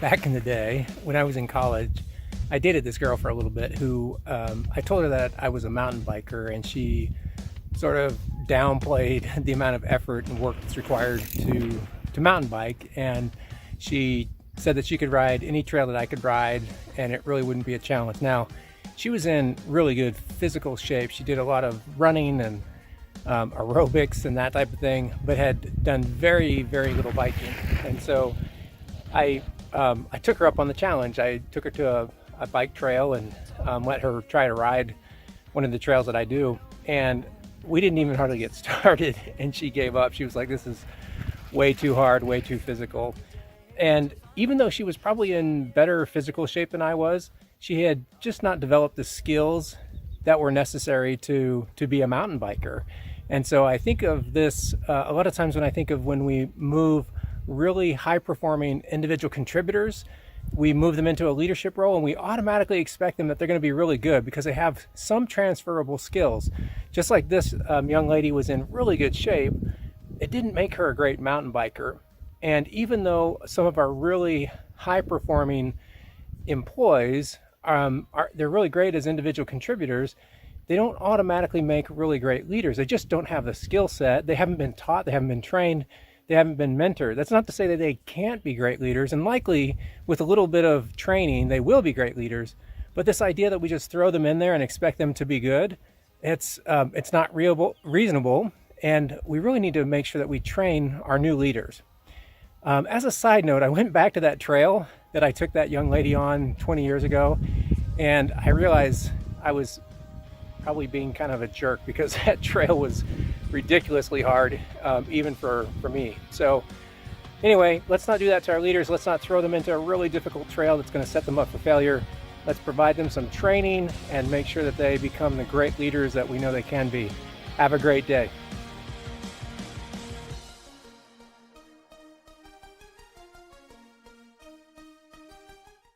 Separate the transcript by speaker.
Speaker 1: Back in the day when I was in college, I dated this girl for a little bit who I told her that I was a mountain biker, and she sort of downplayed the amount of effort and work that's required to mountain bike. And she said that she could ride any trail that I could ride, and it really wouldn't be a challenge. Now, she was in really good physical shape. She did a lot of running and aerobics and that type of thing, but had done very, very little biking. And so I took her up on the challenge. I took her to a bike trail and let her try to ride one of the trails that I do. And we didn't even hardly get started, and she gave up. She was like, "This is way too hard, way too physical." And even though she was probably in better physical shape than I was, she had just not developed the skills that were necessary to be a mountain biker. And so I think of this a lot of times when we move really high performing individual contributors, we move them into a leadership role and we automatically expect them that they're going to be really good because they have some transferable skills. Just like this young lady was in really good shape, it didn't make her a great mountain biker. And even though some of our really high performing employees they're really great as individual contributors, they don't automatically make really great leaders. They just don't have the skill set. They haven't been taught, they haven't been trained, they haven't been mentored. That's not to say that they can't be great leaders, and likely with a little bit of training they will be great leaders. But this idea that we just throw them in there and expect them to be good, it's not reasonable, and we really need to make sure that we train our new leaders. As a side note, I went back to that trail that I took that young lady on 20 years ago, and I realized I was probably being kind of a jerk because that trail was ridiculously hard, even for me. So anyway, let's not do that to our leaders. Let's not throw them into a really difficult trail that's going to set them up for failure. Let's provide them some training and make sure that they become the great leaders that we know they can be. Have a great day.